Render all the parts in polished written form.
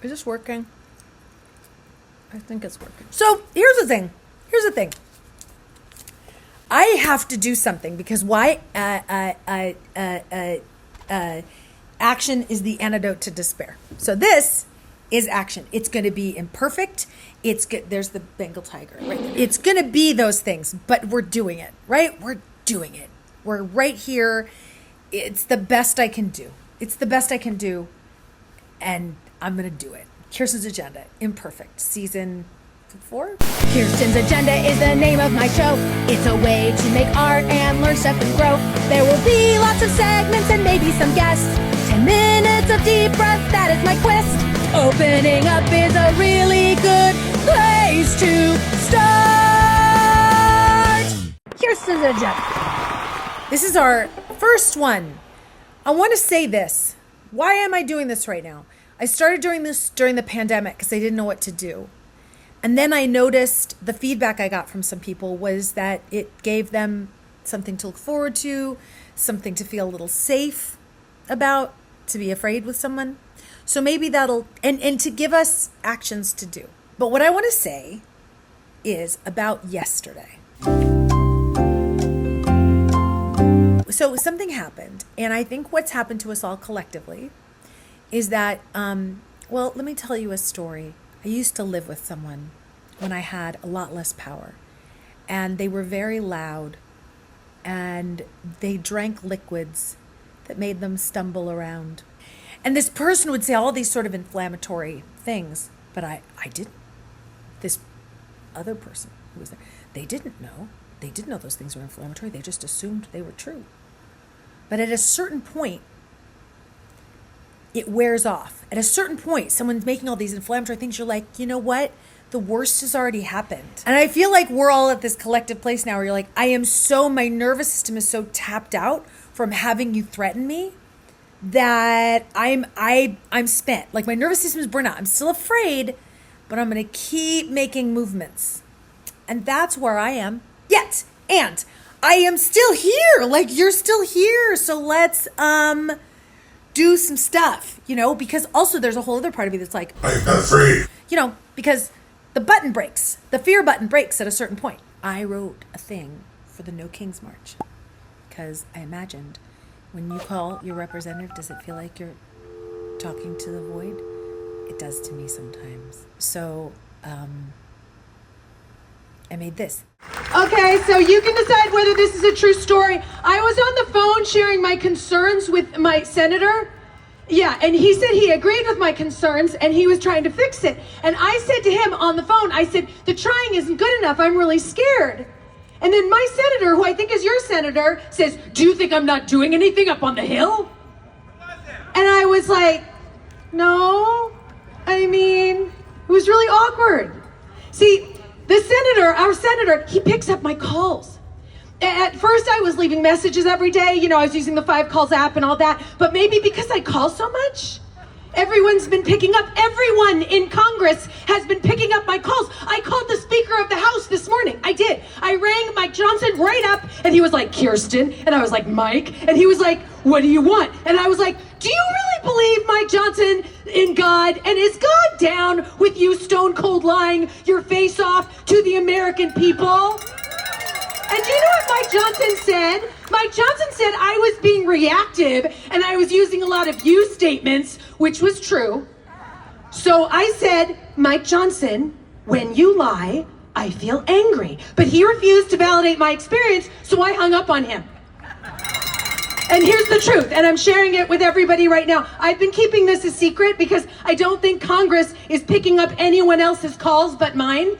Is this working? I think it's working. So here's the thing. I have to do something because why? Action is the antidote to despair. So this is action. It's going to be imperfect. It's good. There's the Bengal tiger right there. It's going to be those things, but we're doing it, right? We're doing it. We're right here. It's the best I can do. And I'm going to do it. Kirsten's Agenda, Imperfect, Season 4. Kirsten's Agenda is the name of my show. It's a way to make art and learn stuff and grow. There will be lots of segments and maybe some guests. 10 minutes of deep breath, that is my quest. Opening up is a really good place to start. Kirsten's Agenda. This is our first one. I want to say this. Why am I doing this right now? I started doing this during the pandemic because I didn't know what to do. And then I noticed the feedback I got from some people was that it gave them something to look forward to, something to feel a little safe about, to be afraid with someone. So maybe that'll, and to give us actions to do. But what I want to say is about yesterday. So something happened, and I think what's happened to us all collectively is that, well, let me tell you a story. I used to live with someone when I had a lot less power, and they were very loud, and they drank liquids that made them stumble around. And this person would say all these sort of inflammatory things, but I didn't. This other person who was there, they didn't know. They didn't know those things were inflammatory. They just assumed they were true. But at a certain point, it wears off. At a certain point, someone's making all these inflammatory things. You're like, you know what? The worst has already happened. And I feel like we're all at this collective place now where you're like, my nervous system is so tapped out from having you threaten me that I'm spent. Like my nervous system is burnt out. I'm still afraid, but I'm going to keep making movements. And that's where I am yet. And I am still here. Like you're still here. So let's, do some stuff, because also there's a whole other part of me that's like, I'm not afraid. Because the button breaks, the fear button breaks at a certain point. I wrote a thing for the No Kings March because I imagined when you call your representative, does it feel like you're talking to the void? It does to me sometimes. So, I made this. Okay, so you can decide whether this is a true story. I was on the phone sharing my concerns with my senator. Yeah, and he said he agreed with my concerns and he was trying to fix it. And I said to him on the phone, I said, the trying isn't good enough. I'm really scared. And then my senator, who I think is your senator, says, do you think I'm not doing anything up on the Hill? And I was like, no, it was really awkward. See, our senator, he picks up my calls. At first I was leaving messages every day. I was using the 5 Calls app and all that. But maybe because I call so much, everyone in Congress has been picking up my calls. I called the Speaker of the House this morning. I did. I rang Mike Johnson right up and he was like, Kirsten. And I was like, Mike. And he was like, what do you want? And I was like, do you really believe, Mike Johnson, in God? And is God down with you stone cold lying your face off to the American people? And do you know what Mike Johnson said? Mike Johnson said I was being reactive and I was using a lot of you statements, which was true. So I said, Mike Johnson, when you lie, I feel angry. But he refused to validate my experience, so I hung up on him. And here's the truth, and I'm sharing it with everybody right now. I've been keeping this a secret because I don't think Congress is picking up anyone else's calls but mine.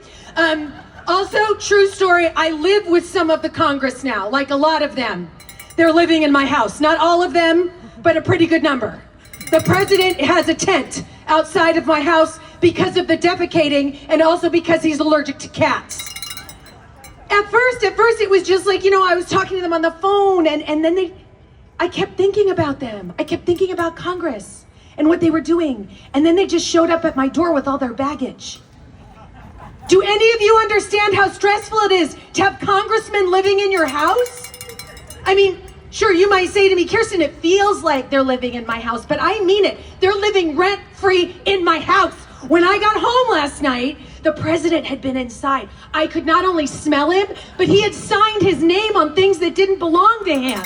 Also, true story, I live with some of the Congress now, like a lot of them. They're living in my house. Not all of them, but a pretty good number. The president has a tent outside of my house because of the defecating and also because he's allergic to cats. At first it was just like, I was talking to them on the phone and then I kept thinking about them. I kept thinking about Congress and what they were doing. And then they just showed up at my door with all their baggage. Do any of you understand how stressful it is to have congressmen living in your house? Sure, you might say to me, Kirsten, it feels like they're living in my house, but I mean it. They're living rent-free in my house. When I got home last night, the president had been inside. I could not only smell him, but he had signed his name on things that didn't belong to him.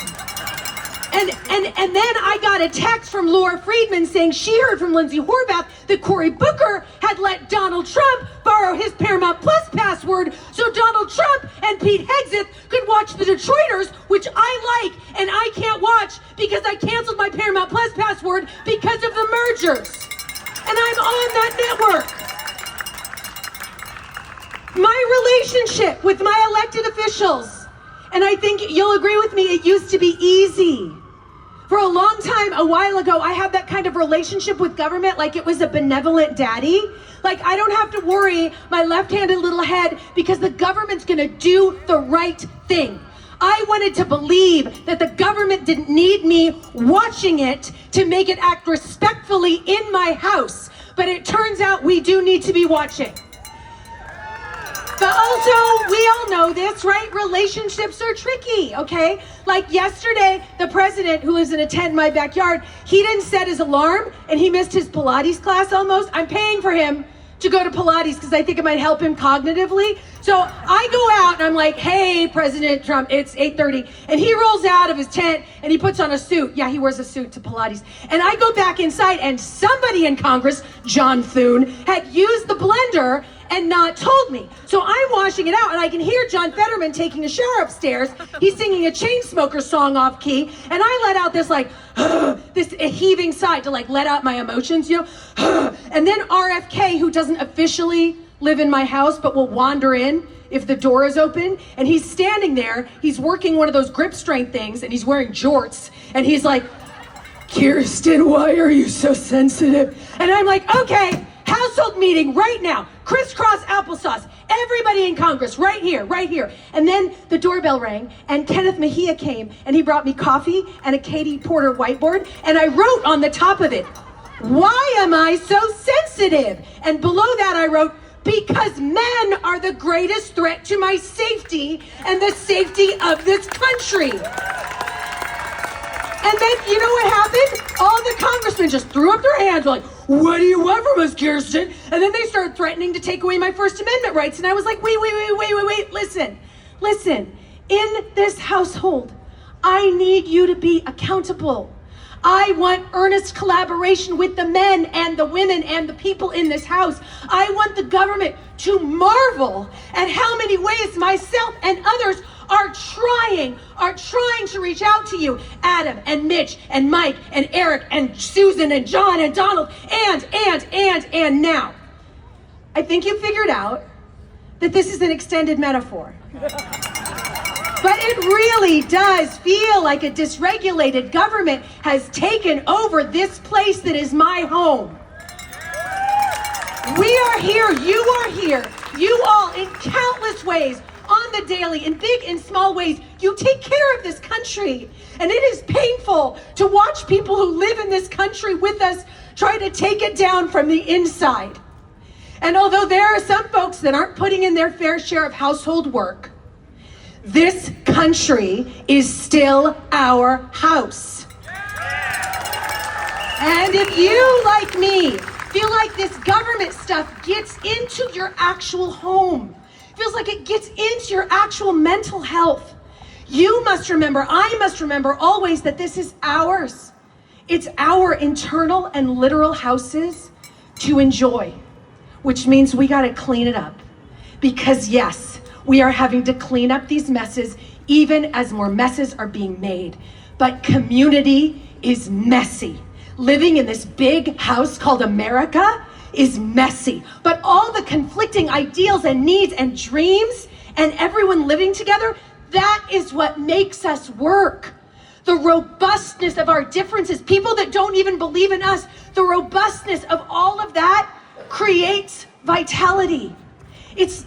And then I got a text from Laura Friedman saying she heard from Lindsay Horvath that Cory Booker had let Donald Trump borrow his Paramount Plus password so Donald Trump and Pete Hegseth could watch The Detroiters, which I like and I can't watch because I canceled my Paramount Plus password because of the mergers. And I'm on that network. My relationship with my elected officials, and I think you'll agree with me, it used to be easy. For a long time, a while ago, I had that kind of relationship with government like it was a benevolent daddy. Like I don't have to worry my left-handed little head because the government's gonna do the right thing. I wanted to believe that the government didn't need me watching it to make it act respectfully in my house. But it turns out we do need to be watching. But also, we all know this, right? Relationships are tricky, okay? Like yesterday, the president, who lives in a tent in my backyard, he didn't set his alarm and he missed his Pilates class almost. I'm paying for him to go to Pilates because I think it might help him cognitively. So I go out and I'm like, hey, President Trump, it's 8:30. And he rolls out of his tent and he puts on a suit. Yeah, he wears a suit to Pilates. And I go back inside and somebody in Congress, John Thune, had used the blender and not told me. So I'm washing it out and I can hear John Fetterman taking a shower upstairs. He's singing a Chainsmokers song off key. And I let out this like, this heaving sigh to like let out my emotions, you know? And then RFK, who doesn't officially live in my house, but will wander in if the door is open. And he's standing there, he's working one of those grip strength things and he's wearing jorts. And he's like, Kirsten, why are you so sensitive? And I'm like, okay, household meeting right now. Crisscross applesauce. Everybody in Congress, right here, right here. And then the doorbell rang and Kenneth Mejia came and he brought me coffee and a Katie Porter whiteboard. And I wrote on the top of it, why am I so sensitive? And below that I wrote, because men are the greatest threat to my safety and the safety of this country. And then, you know what happened? All the congressmen just threw up their hands like, what do you want from us, Kirsten? And then they started threatening to take away my First Amendment rights. And I was like, wait, listen. In this household, I need you to be accountable. I want earnest collaboration with the men and the women and the people in this house. I want the government to marvel at how many ways myself and others are trying to reach out to you, Adam and Mitch and Mike and Eric and Susan and John and Donald and now. I think you figured out that this is an extended metaphor. But it really does feel like a dysregulated government has taken over this place that is my home. We are here, you are here, you all in countless ways, on the daily, in big and small ways, you take care of this country. And it is painful to watch people who live in this country with us try to take it down from the inside. And although there are some folks that aren't putting in their fair share of household work, this country is still our house. And if you, like me, feel like this government stuff gets into your actual home, feels like it gets into your actual mental health, you must remember, I must remember always that this is ours. It's our internal and literal houses to enjoy, which means we got to clean it up. Because yes, we are having to clean up these messes even as more messes are being made. But community is messy. Living in this big house called America is messy. But all the conflicting ideals and needs and dreams and everyone living together, that is what makes us work. The robustness of our differences, people that don't even believe in us, the robustness of all of that creates vitality. It's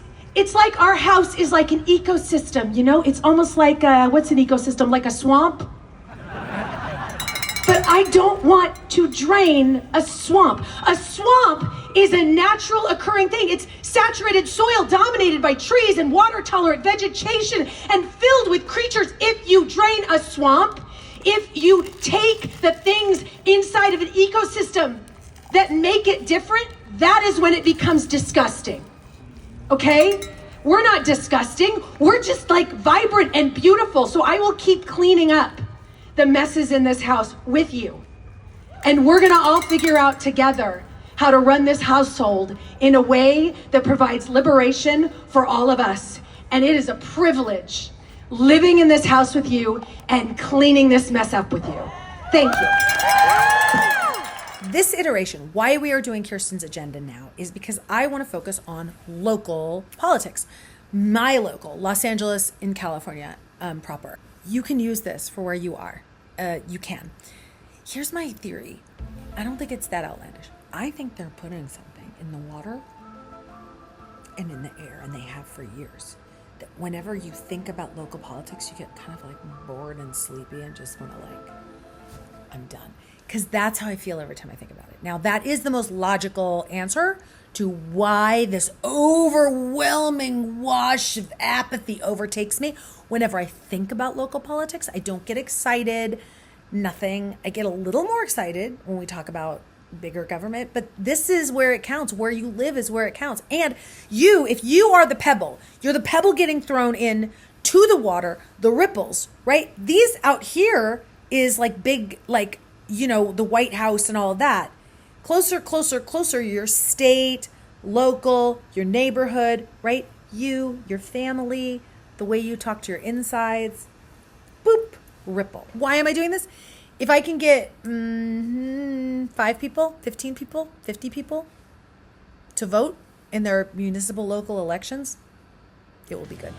like our house is like an ecosystem, you know? It's almost like, what's an ecosystem? Like a swamp? But I don't want to drain a swamp. A swamp is a natural occurring thing. It's saturated soil dominated by trees and water tolerant vegetation and filled with creatures. If you drain a swamp, If you take the things inside of an ecosystem that make it different, that is when it becomes disgusting. Okay? We're not disgusting. We're just like vibrant and beautiful. So I will keep cleaning up the messes in this house with you. And we're gonna all figure out together how to run this household in a way that provides liberation for all of us. And it is a privilege living in this house with you and cleaning this mess up with you. Thank you. This iteration, why we are doing Kirsten's agenda now, is because I want to focus on local politics. My local, Los Angeles in California proper. You can use this for where you are. You can. Here's my theory. I don't think it's that outlandish. I think they're putting something in the water and in the air, and they have for years. That whenever you think about local politics, you get kind of like bored and sleepy and just want to like, I'm done. Because that's how I feel every time I think about it. Now, that is the most logical answer to why this overwhelming wash of apathy overtakes me. Whenever I think about local politics, I don't get excited, nothing. I get a little more excited when we talk about bigger government, but this is where it counts. Where you live is where it counts. And you, if you are the pebble, you're the pebble getting thrown in to the water, the ripples, right? These out here is like big, like, you know, the White House and all of that. Closer, closer, closer, your state, local, your neighborhood, right? You, your family, the way you talk to your insides, boop, ripple. Why am I doing this? If I can get 5 people, 15 people, 50 people to vote in their municipal local elections, it will be good.